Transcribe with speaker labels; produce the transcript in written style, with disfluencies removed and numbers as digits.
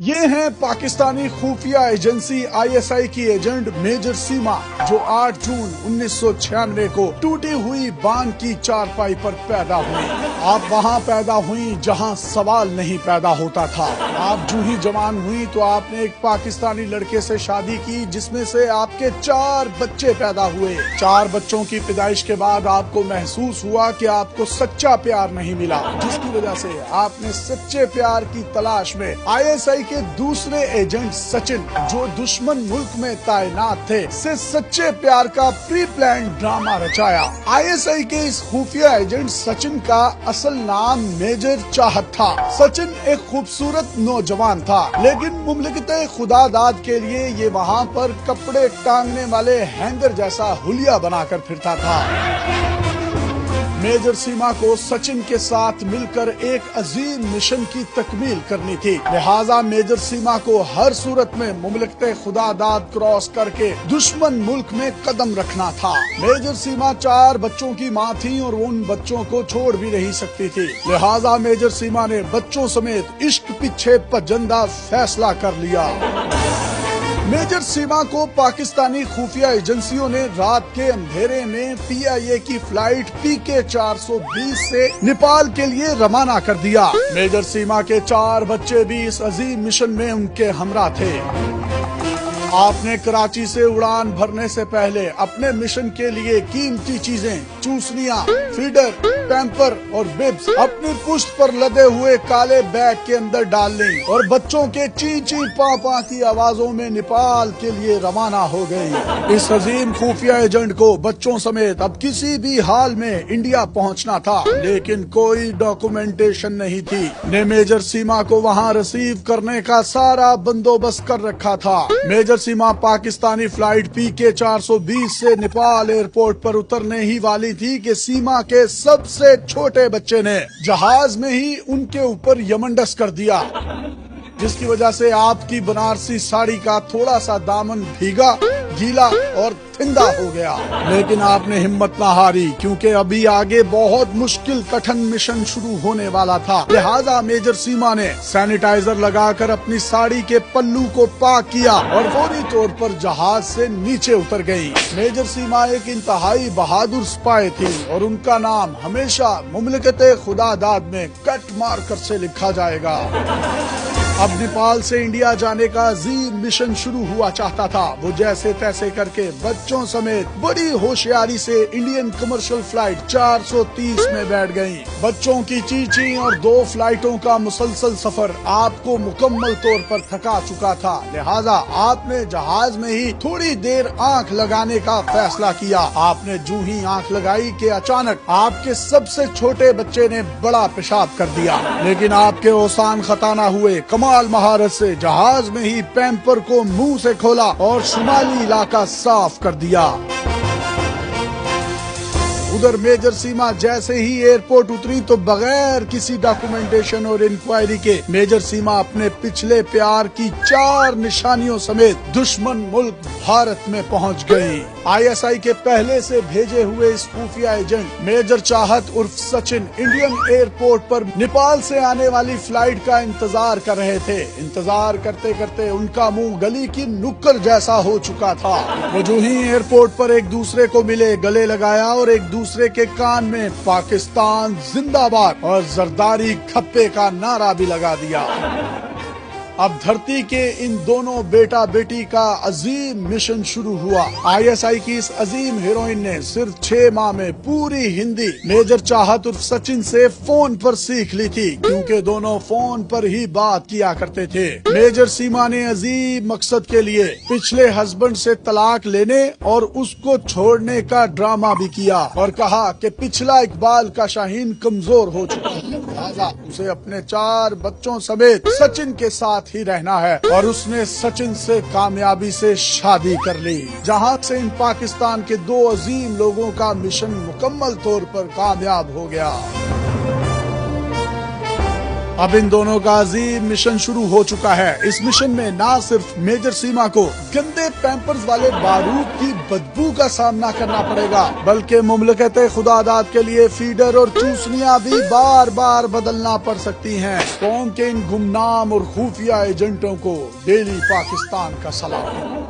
Speaker 1: یہ ہیں پاکستانی خفیہ ایجنسی ISI کی ایجنٹ میجر سیما، جو 8 جون 1996 کو ٹوٹی ہوئی بان کی چارپائی پر پیدا ہوئی۔ آپ وہاں پیدا ہوئی جہاں سوال نہیں پیدا ہوتا تھا۔ آپ جو ہی جوان ہوئی تو آپ نے ایک پاکستانی لڑکے سے شادی کی، جس میں سے آپ کے 4 بچے پیدا ہوئے۔ 4 بچوں کی پیدائش کے بعد آپ کو محسوس ہوا کہ آپ کو سچا پیار نہیں ملا، جس کی وجہ سے آپ نے سچے پیار کی تلاش میں ISI کے دوسرے ایجنٹ سچن، جو دشمن ملک میں تعینات تھے، سے سچے پیار کا پری پلان ڈرامہ رچایا۔ ISI کے اس خفیہ ایجنٹ سچن کا اصل نام میجر چاہت تھا۔ سچن ایک خوبصورت نوجوان تھا، لیکن مملکت خدا داد کے لیے یہ وہاں پر کپڑے ٹانگنے والے ہینگر جیسا حلیہ بنا کر پھرتا تھا۔ میجر سیما کو سچن کے ساتھ مل کر ایک عظیم مشن کی تکمیل کرنی تھی، لہٰذا میجر سیما کو ہر صورت میں مملکت خدا داد کراس کر کے دشمن ملک میں قدم رکھنا تھا۔ میجر سیما 4 بچوں کی ماں تھی اور ان بچوں کو چھوڑ بھی نہیں سکتی تھی، لہٰذا میجر سیما نے بچوں سمیت عشق پیچھے پجندہ فیصلہ کر لیا۔ میجر سیما کو پاکستانی خفیہ ایجنسیوں نے رات کے اندھیرے میں PIA کی فلائٹ PK 420 سے نیپال کے لیے روانہ کر دیا۔ میجر سیما کے 4 بچے بھی اس عظیم مشن میں ان کے ہمراہ تھے۔ آپ نے کراچی سے اڑان بھرنے سے پہلے اپنے مشن کے لیے قیمتی چیزیں، چوسنیاں، فیڈر، پیمپر اور ببس اپنی پشت پر لدے ہوئے کالے بیگ کے اندر ڈال لیں اور بچوں کے چی چی پاں پاں کی آوازوں میں نیپال کے لیے روانہ ہو گئی۔ اس عظیم خفیہ ایجنٹ کو بچوں سمیت اب کسی بھی حال میں انڈیا پہنچنا تھا، لیکن کوئی ڈاکومنٹیشن نہیں تھی۔ نے میجر سیما کو وہاں ریسیو کرنے کا سارا بندوبست کر رکھا تھا۔ میجر سیما پاکستانی فلائٹ PK 420 سے نیپال ایئرپورٹ پر اترنے ہی والی تھی کہ سیما کے سب سے چھوٹے بچے نے جہاز میں ہی ان کے اوپر یمنڈس کر دیا، جس کی وجہ سے آپ کی بنارسی ساڑی کا تھوڑا سا دامن بھیگا، گیلا اور تھندا ہو گیا۔ لیکن آپ نے ہمت نہ ہاری، کیونکہ ابھی آگے بہت مشکل کٹھن مشن شروع ہونے والا تھا، لہٰذا میجر سیما نے سینیٹائزر لگا کر اپنی ساڑی کے پلو کو پاک کیا اور فوری طور پر جہاز سے نیچے اتر گئی۔ میجر سیما ایک انتہائی بہادر سپاہی تھی اور ان کا نام ہمیشہ مملکت خدا داد میں کٹ مارکر سے لکھا جائے گا۔ اب نیپال سے انڈیا جانے کا عظیم مشن شروع ہوا چاہتا تھا۔ وہ جیسے تیسے کر کے بچوں سمیت بڑی ہوشیاری سے انڈین کمرشل فلائٹ 430 میں بیٹھ گئیں۔ بچوں کی چیچی اور 2 فلائٹوں کا مسلسل سفر آپ کو مکمل طور پر تھکا چکا تھا، لہٰذا آپ نے جہاز میں ہی تھوڑی دیر آنکھ لگانے کا فیصلہ کیا۔ آپ نے جو ہی آنکھ لگائی کہ اچانک آپ کے سب سے چھوٹے بچے نے بڑا پیشاب کر دیا، لیکن آپ کے اوسان خطا نہ ہوئے۔ کمال مہارت سے جہاز میں ہی پیمپر کو منہ سے کھولا اور شمالی علاقہ صاف کر دیا۔ ادھر میجر سیما جیسے ہی ایئرپورٹ اتری تو بغیر کسی ڈاکومنٹیشن اور انکوائری کے میجر سیما اپنے پچھلے پیار کی 4 نشانیوں سمیت دشمن ملک بھارت میں پہنچ گئی۔ ISI کے پہلے سے بھیجے ہوئے اس خفیہ ایجنٹ میجر چاہت عرف سچن انڈین ایئرپورٹ پر نیپال سے آنے والی فلائٹ کا انتظار کر رہے تھے۔ انتظار کرتے کرتے ان کا منہ گلی کی نکر جیسا ہو چکا تھا۔ وہ جو ہی ایئرپورٹ پر ایک دوسرے کو ملے، گلے لگایا اور ایک دوسرے کے کان میں پاکستان زندہ باد اور زرداری کھپے کا نعرہ بھی لگا دیا۔ اب دھرتی کے ان دونوں بیٹا بیٹی کا عظیم مشن شروع ہوا۔ ISI کی اس عظیم ہیروئن نے صرف 6 ماہ میں پوری ہندی میجر چاہت عرف سچن سے فون پر سیکھ لی تھی، کیونکہ دونوں فون پر ہی بات کیا کرتے تھے۔ میجر سیما نے عظیم مقصد کے لیے پچھلے ہسبینڈ سے طلاق لینے اور اس کو چھوڑنے کا ڈرامہ بھی کیا اور کہا کہ پچھلا اقبال کا شاہین کمزور ہو چکا ہے، لہٰذا اسے اپنے 4 بچوں سمیت سچن کے ساتھ ہی رہنا ہے، اور اس نے سچن سے کامیابی سے شادی کر لی، جہاں سے ان پاکستان کے 2 عظیم لوگوں کا مشن مکمل طور پر کامیاب ہو گیا۔ اب ان دونوں کا عظیم مشن شروع ہو چکا ہے۔ اس مشن میں نہ صرف میجر سیما کو گندے پیمپرز والے بارود کی بدبو کا سامنا کرنا پڑے گا، بلکہ مملکت خدا داد کے لیے فیڈر اور چوسنیاں بھی بار بار بدلنا پڑ سکتی ہیں۔ قوم کے ان گمنام اور خفیہ ایجنٹوں کو ڈیلی پاکستان کا سلام۔